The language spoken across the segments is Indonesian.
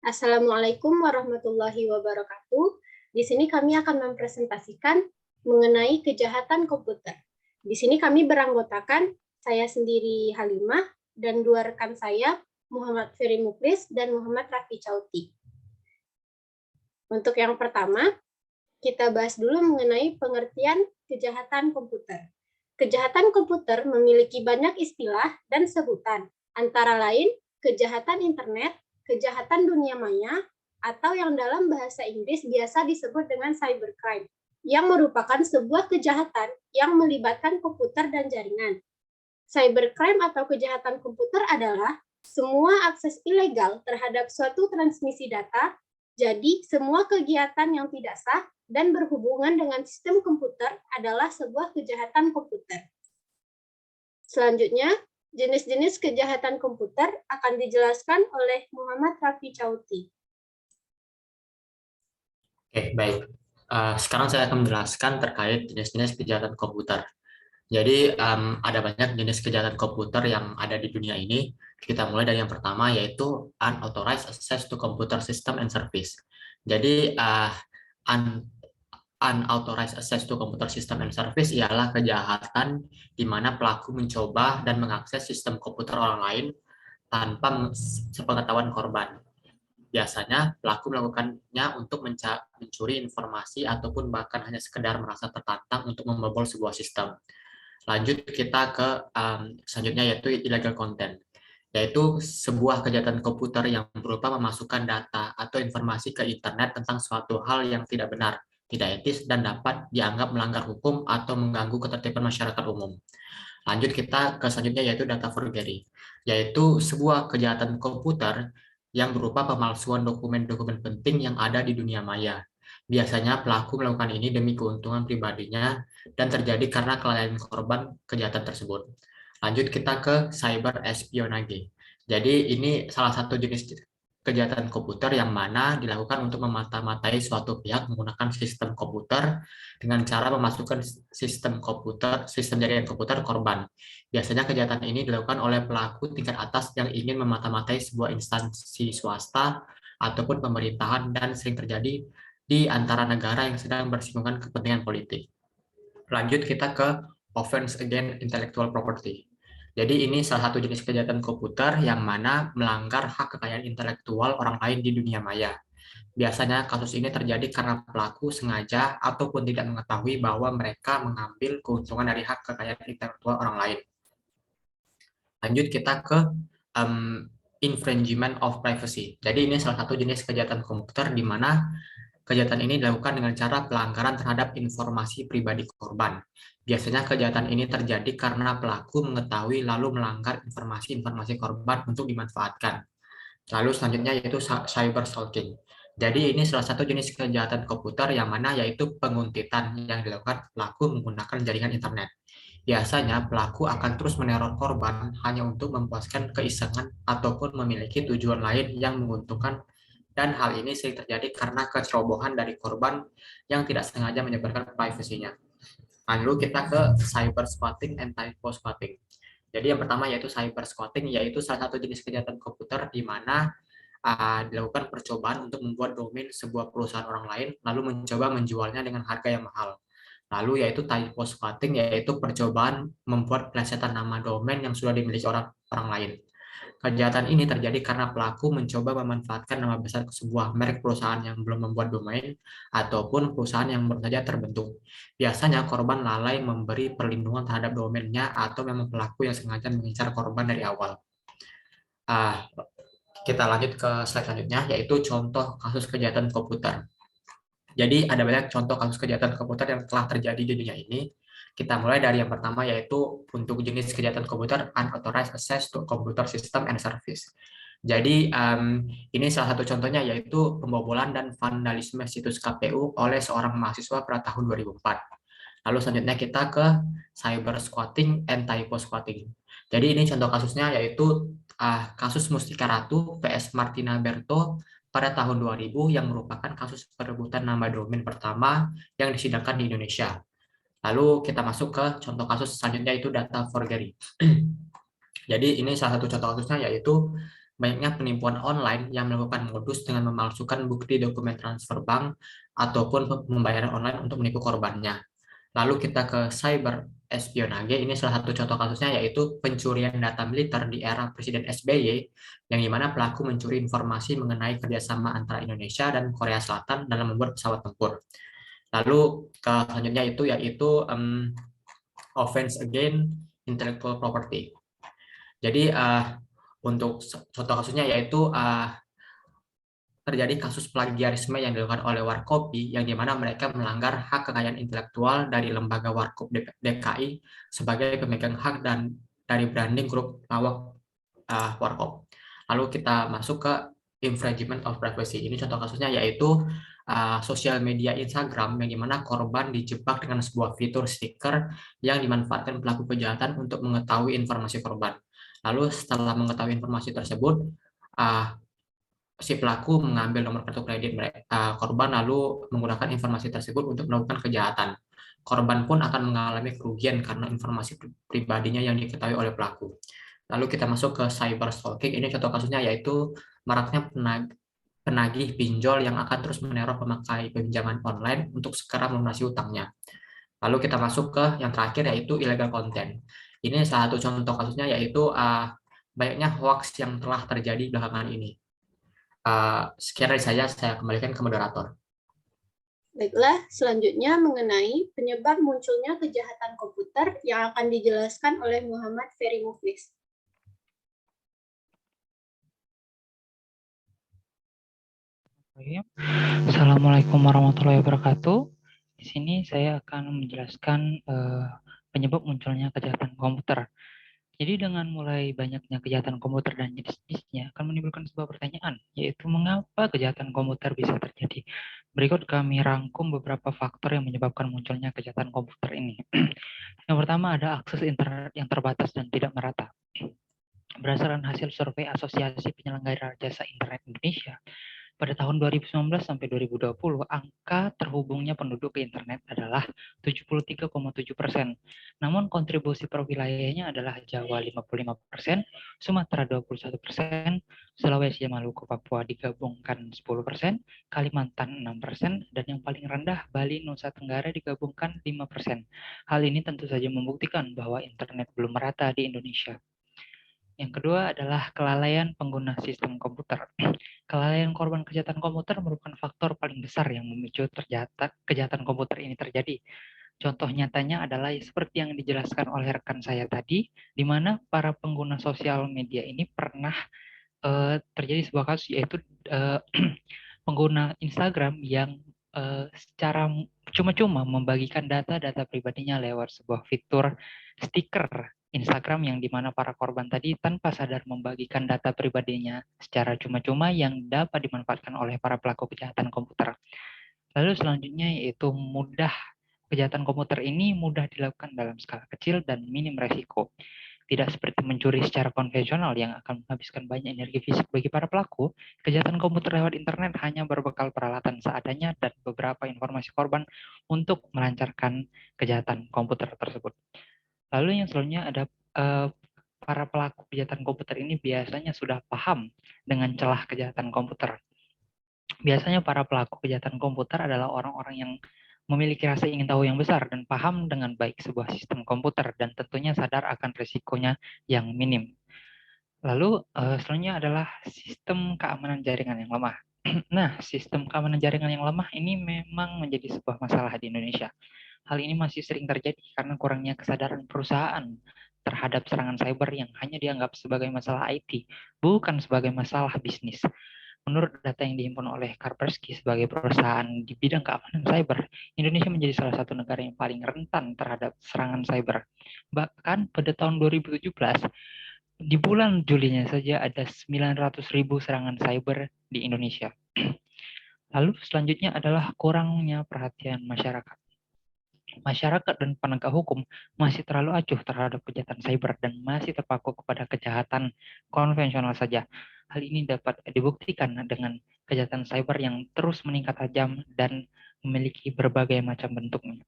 Assalamualaikum warahmatullahi wabarakatuh. Di sini kami akan mempresentasikan mengenai kejahatan komputer. Di sini kami beranggotakan saya sendiri Halimah dan dua rekan saya, Muhammad Ferry Muklis dan Muhammad Rafi Chauti. Untuk yang pertama, kita bahas dulu mengenai pengertian kejahatan komputer. Kejahatan komputer memiliki banyak istilah dan sebutan, antara lain kejahatan internet, kejahatan dunia maya, atau yang dalam bahasa Inggris biasa disebut dengan cybercrime, yang merupakan sebuah kejahatan yang melibatkan komputer dan jaringan. Cybercrime atau kejahatan komputer adalah semua akses ilegal terhadap suatu transmisi data, jadi semua kegiatan yang tidak sah dan berhubungan dengan sistem komputer adalah sebuah kejahatan komputer. Selanjutnya, jenis-jenis kejahatan komputer akan dijelaskan oleh Muhammad Rafi Chauti. Oke, baik. Sekarang saya akan menjelaskan terkait jenis-jenis kejahatan komputer. Jadi, ada banyak jenis kejahatan komputer yang ada di dunia ini. Kita mulai dari yang pertama, yaitu unauthorized access to computer system and service. Jadi, unauthorized access to computer system and service ialah kejahatan di mana pelaku mencoba dan mengakses sistem komputer orang lain tanpa sepengetahuan korban. Biasanya pelaku melakukannya untuk mencuri informasi ataupun bahkan hanya sekedar merasa tertantang untuk membobol sebuah sistem. Lanjut kita ke selanjutnya, yaitu illegal content, yaitu sebuah kejahatan komputer yang berupa memasukkan data atau informasi ke internet tentang suatu hal yang tidak benar, tidak etis, dan dapat dianggap melanggar hukum atau mengganggu ketertiban masyarakat umum. Lanjut kita ke selanjutnya, yaitu data forgery, yaitu sebuah kejahatan komputer yang berupa pemalsuan dokumen-dokumen penting yang ada di dunia maya. Biasanya pelaku melakukan ini demi keuntungan pribadinya dan terjadi karena kelalaian korban kejahatan tersebut. Lanjut kita ke cyber espionage. Jadi ini salah satu jenis kejahatan komputer yang mana dilakukan untuk memata-matai suatu pihak menggunakan sistem komputer dengan cara memasukkan sistem jaringan komputer korban. Biasanya kejahatan ini dilakukan oleh pelaku tingkat atas yang ingin memata-matai sebuah instansi swasta ataupun pemerintahan dan sering terjadi di antara negara yang sedang bersinggungan kepentingan politik. Lanjut kita ke offense against intellectual property. Jadi ini salah satu jenis kejahatan komputer yang mana melanggar hak kekayaan intelektual orang lain di dunia maya. Biasanya kasus ini terjadi karena pelaku sengaja ataupun tidak mengetahui bahwa mereka mengambil keuntungan dari hak kekayaan intelektual orang lain. Lanjut kita ke infringement of privacy. Jadi ini salah satu jenis kejahatan komputer di mana kejahatan ini dilakukan dengan cara pelanggaran terhadap informasi pribadi korban. Biasanya kejahatan ini terjadi karena pelaku mengetahui lalu melanggar informasi-informasi korban untuk dimanfaatkan. Lalu selanjutnya yaitu cyber stalking. Jadi ini salah satu jenis kejahatan komputer yang mana yaitu penguntitan yang dilakukan pelaku menggunakan jaringan internet. Biasanya pelaku akan terus meneror korban hanya untuk memuaskan keisengan ataupun memiliki tujuan lain yang menguntungkan, dan hal ini sering terjadi karena kecerobohan dari korban yang tidak sengaja menyebarkan privasinya. Lalu kita ke cyber squatting and typo squatting. Jadi yang pertama yaitu cyber squatting, yaitu salah satu jenis kejahatan komputer di mana dilakukan percobaan untuk membuat domain sebuah perusahaan orang lain lalu mencoba menjualnya dengan harga yang mahal. Lalu yaitu typo squatting, yaitu percobaan membuat plesetan nama domain yang sudah dimiliki orang lain. Kejahatan ini terjadi karena pelaku mencoba memanfaatkan nama besar sebuah merek perusahaan yang belum membuat domain ataupun perusahaan yang baru saja terbentuk. Biasanya korban lalai memberi perlindungan terhadap domainnya atau memang pelaku yang sengaja mengincar korban dari awal. Kita lanjut ke slide selanjutnya, yaitu contoh kasus kejahatan komputer. Jadi ada banyak contoh kasus kejahatan komputer yang telah terjadi di dunia ini. Kita mulai dari yang pertama, yaitu untuk jenis kejahatan komputer unauthorized access to computer system and service. Jadi ini salah satu contohnya yaitu pembobolan dan vandalisme situs KPU oleh seorang mahasiswa pada tahun 2004. Lalu selanjutnya kita ke cyber squatting and typo squatting. Jadi ini contoh kasusnya yaitu kasus Mustika Ratu vs Martina Berto pada tahun 2000 yang merupakan kasus perebutan nama domain pertama yang disidangkan di Indonesia. Lalu kita masuk ke contoh kasus selanjutnya, yaitu data forgery. Jadi ini salah satu contoh kasusnya yaitu banyaknya penipuan online yang melakukan modus dengan memalsukan bukti dokumen transfer bank ataupun pembayaran online untuk menipu korbannya. Lalu kita ke cyber espionage, ini salah satu contoh kasusnya yaitu pencurian data militer di era Presiden SBY, yang dimana pelaku mencuri informasi mengenai kerjasama antara Indonesia dan Korea Selatan dalam membuat pesawat tempur. Lalu ke selanjutnya itu yaitu offense against intellectual property. Jadi untuk contoh kasusnya yaitu terjadi kasus plagiarisme yang dilakukan oleh Warkopi, yang dimana mereka melanggar hak kekayaan intelektual dari lembaga Warkop DKI sebagai pemegang hak dan dari branding grup lawak Warkop. Lalu kita masuk ke infringement of privacy. Ini contoh kasusnya yaitu sosial media Instagram, yang dimana korban dijebak dengan sebuah fitur stiker yang dimanfaatkan pelaku kejahatan untuk mengetahui informasi korban. Lalu setelah mengetahui informasi tersebut, uh, si pelaku mengambil nomor kartu kredit mereka korban, lalu menggunakan informasi tersebut untuk melakukan kejahatan. Korban pun akan mengalami kerugian karena informasi pribadinya yang diketahui oleh pelaku. Lalu kita masuk ke cyber stalking. Ini contoh kasusnya yaitu maraknya penagih pinjol yang akan terus meneror pemakai pinjaman online untuk segera melunasi utangnya. Lalu kita masuk ke yang terakhir yaitu illegal content. Ini salah satu contoh kasusnya yaitu banyaknya hoax yang telah terjadi belakangan ini. Sekian dari saya kembalikan ke moderator. Baiklah, selanjutnya mengenai penyebab munculnya kejahatan komputer yang akan dijelaskan oleh Muhammad Ferry Muflis. Assalamualaikum warahmatullahi wabarakatuh. Di sini saya akan menjelaskan penyebab munculnya kejahatan komputer. Jadi dengan mulai banyaknya kejahatan komputer dan jenis-jenisnya akan menimbulkan sebuah pertanyaan, yaitu mengapa kejahatan komputer bisa terjadi. Berikut kami rangkum beberapa faktor yang menyebabkan munculnya kejahatan komputer ini. Yang pertama ada akses internet yang terbatas dan tidak merata. Berdasarkan hasil survei Asosiasi Penyelenggara Jasa Internet Indonesia, pada tahun 2019 sampai 2020, angka terhubungnya penduduk ke internet adalah 73,7%. Namun kontribusi per wilayahnya adalah Jawa 55%, Sumatera 21%, Sulawesi, Maluku, Papua digabungkan 10%, Kalimantan 6%, dan yang paling rendah Bali, Nusa Tenggara digabungkan 5%. Hal ini tentu saja membuktikan bahwa internet belum merata di Indonesia. Yang kedua adalah kelalaian pengguna sistem komputer. Kelalaian korban kejahatan komputer merupakan faktor paling besar yang memicu kejahatan komputer ini terjadi. Contoh nyatanya adalah seperti yang dijelaskan oleh rekan saya tadi, di mana para pengguna sosial media ini pernah terjadi sebuah kasus, yaitu pengguna Instagram yang secara cuma-cuma membagikan data-data pribadinya lewat sebuah fitur stiker Instagram, yang dimana para korban tadi tanpa sadar membagikan data pribadinya secara cuma-cuma yang dapat dimanfaatkan oleh para pelaku kejahatan komputer. Lalu selanjutnya yaitu kejahatan komputer ini mudah dilakukan dalam skala kecil dan minim resiko. Tidak seperti mencuri secara konvensional yang akan menghabiskan banyak energi fisik bagi para pelaku, kejahatan komputer lewat internet hanya berbekal peralatan seadanya dan beberapa informasi korban untuk melancarkan kejahatan komputer tersebut. Lalu yang selanjutnya ada para pelaku kejahatan komputer ini biasanya sudah paham dengan celah kejahatan komputer. Biasanya para pelaku kejahatan komputer adalah orang-orang yang memiliki rasa ingin tahu yang besar dan paham dengan baik sebuah sistem komputer dan tentunya sadar akan risikonya yang minim. Lalu selanjutnya adalah sistem keamanan jaringan yang lemah. Nah, sistem keamanan jaringan yang lemah ini memang menjadi sebuah masalah di Indonesia. Hal ini masih sering terjadi karena kurangnya kesadaran perusahaan terhadap serangan cyber yang hanya dianggap sebagai masalah IT, bukan sebagai masalah bisnis. Menurut data yang dihimpun oleh Kaspersky sebagai perusahaan di bidang keamanan cyber, Indonesia menjadi salah satu negara yang paling rentan terhadap serangan cyber. Bahkan pada tahun 2017, di bulan Julinya saja ada 900.000 serangan cyber di Indonesia. Lalu selanjutnya adalah kurangnya perhatian masyarakat. Masyarakat dan penegak hukum masih terlalu acuh terhadap kejahatan cyber dan masih terpaku kepada kejahatan konvensional saja. Hal ini dapat dibuktikan dengan kejahatan cyber yang terus meningkat tajam dan memiliki berbagai macam bentuknya.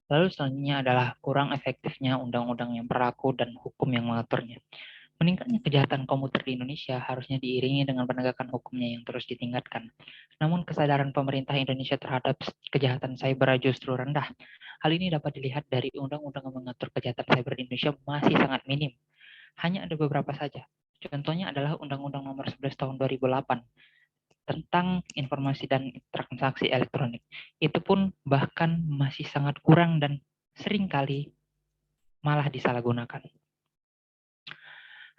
Lalu selanjutnya adalah kurang efektifnya undang-undang yang berlaku dan hukum yang mengaturnya. Meningkatnya kejahatan komputer di Indonesia harusnya diiringi dengan penegakan hukumnya yang terus ditingkatkan. Namun kesadaran pemerintah Indonesia terhadap kejahatan cyber justru rendah. Hal ini dapat dilihat dari undang-undang yang mengatur kejahatan cyber di Indonesia masih sangat minim. Hanya ada beberapa saja. Contohnya adalah Undang-Undang Nomor 11 Tahun 2008 tentang informasi dan transaksi elektronik. Itu pun bahkan masih sangat kurang dan seringkali malah disalahgunakan.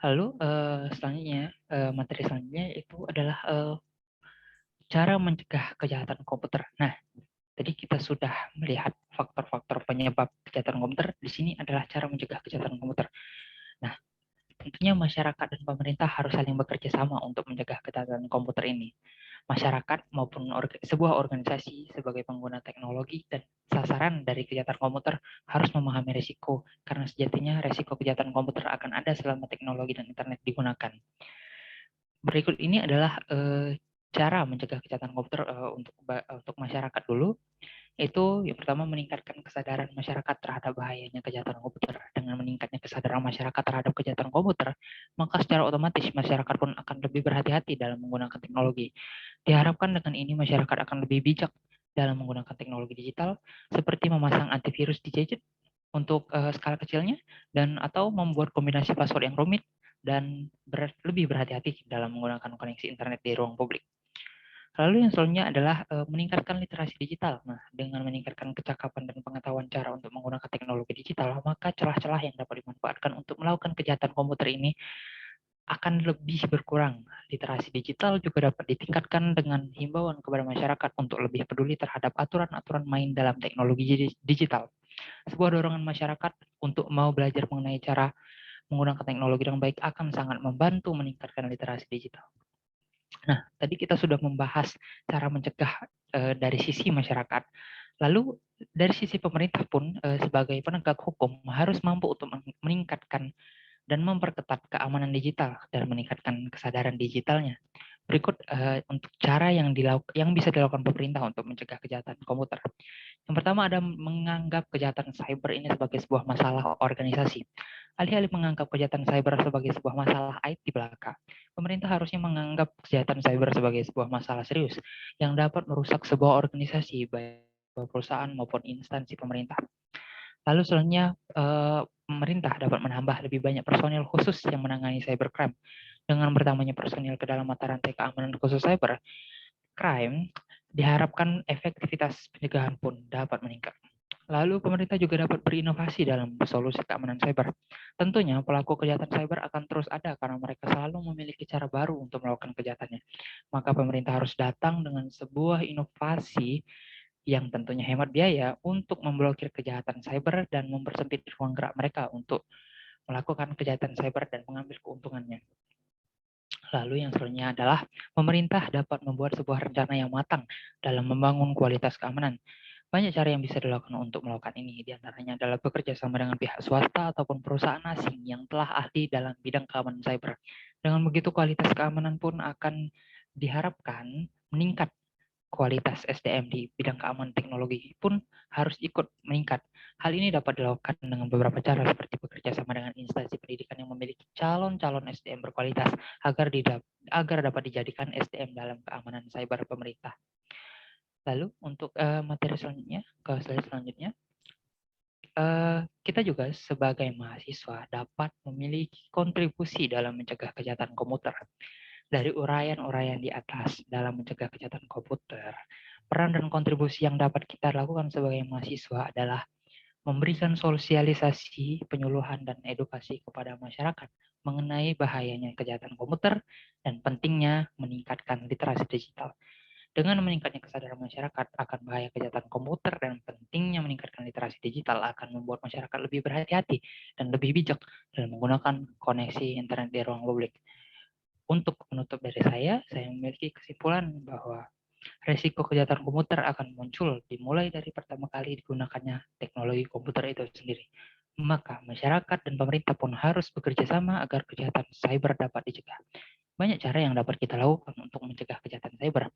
Lalu selanjutnya, materi selanjutnya itu adalah cara mencegah kejahatan komputer. Nah, tadi kita sudah melihat faktor-faktor penyebab kejahatan komputer. Di sini adalah cara mencegah kejahatan komputer. Nah, tentunya masyarakat dan pemerintah harus saling bekerja sama untuk mencegah kejahatan komputer ini. Masyarakat maupun sebuah organisasi sebagai pengguna teknologi dan sasaran dari kejahatan komputer harus memahami risiko, karena sejatinya risiko kejahatan komputer akan ada selama teknologi dan internet digunakan. Berikut ini adalah cara mencegah kejahatan komputer untuk masyarakat dulu. Itu yang pertama, meningkatkan kesadaran masyarakat terhadap bahayanya kejahatan komputer. Dengan meningkatnya kesadaran masyarakat terhadap kejahatan komputer, maka secara otomatis masyarakat pun akan lebih berhati-hati dalam menggunakan teknologi. Diharapkan dengan ini masyarakat akan lebih bijak dalam menggunakan teknologi digital, seperti memasang antivirus di gadget untuk skala kecilnya, dan atau membuat kombinasi password yang rumit, dan lebih berhati-hati dalam menggunakan koneksi internet di ruang publik. Lalu yang selanjutnya adalah meningkatkan literasi digital. Nah, dengan meningkatkan kecakapan dan pengetahuan cara untuk menggunakan teknologi digital, maka celah-celah yang dapat dimanfaatkan untuk melakukan kejahatan komputer ini akan lebih berkurang. Literasi digital juga dapat ditingkatkan dengan himbauan kepada masyarakat untuk lebih peduli terhadap aturan-aturan main dalam teknologi digital. Sebuah dorongan masyarakat untuk mau belajar mengenai cara menggunakan teknologi dengan baik akan sangat membantu meningkatkan literasi digital. Nah, tadi kita sudah membahas cara mencegah dari sisi masyarakat. Lalu dari sisi pemerintah pun sebagai penegak hukum harus mampu untuk meningkatkan dan memperketat keamanan digital dan meningkatkan kesadaran digitalnya. Berikut untuk cara yang bisa dilakukan pemerintah untuk mencegah kejahatan komputer. Yang pertama ada menganggap kejahatan cyber ini sebagai sebuah masalah organisasi. Alih-alih menganggap kejahatan cyber sebagai sebuah masalah IT belaka, pemerintah harusnya menganggap kejahatan cyber sebagai sebuah masalah serius yang dapat merusak sebuah organisasi, baik perusahaan maupun instansi pemerintah. Lalu selanjutnya, pemerintah dapat menambah lebih banyak personil khusus yang menangani cybercrime. Dengan bertambahnya personil ke dalam mata rantai keamanan khusus cyber crime, diharapkan efektivitas pencegahan pun dapat meningkat. Lalu pemerintah juga dapat berinovasi dalam solusi keamanan cyber. Tentunya pelaku kejahatan cyber akan terus ada karena mereka selalu memiliki cara baru untuk melakukan kejahatannya. Maka pemerintah harus datang dengan sebuah inovasi yang tentunya hemat biaya untuk memblokir kejahatan cyber dan mempersempit ruang gerak mereka untuk melakukan kejahatan cyber dan mengambil keuntungannya. Lalu yang selanjutnya adalah pemerintah dapat membuat sebuah rencana yang matang dalam membangun kualitas keamanan. Banyak cara yang bisa dilakukan untuk melakukan ini. Di antaranya adalah bekerja sama dengan pihak swasta ataupun perusahaan asing yang telah ahli dalam bidang keamanan cyber. Dengan begitu kualitas keamanan pun akan diharapkan meningkat. Kualitas SDM di bidang keamanan teknologi pun harus ikut meningkat. Hal ini dapat dilakukan dengan beberapa cara seperti bekerja sama dengan instansi pendidikan yang memiliki calon-calon SDM berkualitas agar dapat dijadikan SDM dalam keamanan cyber pemerintah. Lalu untuk materi selanjutnya, ke slide selanjutnya, kita juga sebagai mahasiswa dapat memiliki kontribusi dalam mencegah kejahatan komputer. Dari uraian-uraian di atas dalam mencegah kejahatan komputer, peran dan kontribusi yang dapat kita lakukan sebagai mahasiswa adalah memberikan sosialisasi, penyuluhan, dan edukasi kepada masyarakat mengenai bahayanya kejahatan komputer dan pentingnya meningkatkan literasi digital. Dengan meningkatnya kesadaran masyarakat akan bahaya kejahatan komputer dan pentingnya meningkatkan literasi digital akan membuat masyarakat lebih berhati-hati dan lebih bijak dalam menggunakan koneksi internet di ruang publik. Untuk menutup dari saya memiliki kesimpulan bahwa resiko kejahatan komputer akan muncul dimulai dari pertama kali digunakannya teknologi komputer itu sendiri. Maka masyarakat dan pemerintah pun harus bekerja sama agar kejahatan cyber dapat dicegah. Banyak cara yang dapat kita lakukan untuk mencegah kejahatan cyber.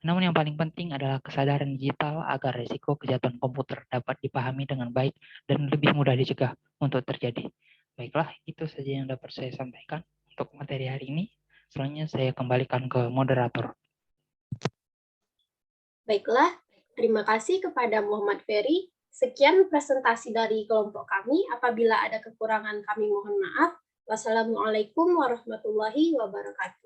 Namun yang paling penting adalah kesadaran digital agar resiko kejahatan komputer dapat dipahami dengan baik dan lebih mudah dicegah untuk terjadi. Baiklah, itu saja yang dapat saya sampaikan untuk materi hari ini. Selanjutnya saya kembalikan ke moderator. Baiklah, terima kasih kepada Muhammad Ferry. Sekian presentasi dari kelompok kami. Apabila ada kekurangan kami mohon maaf. Wassalamualaikum warahmatullahi wabarakatuh.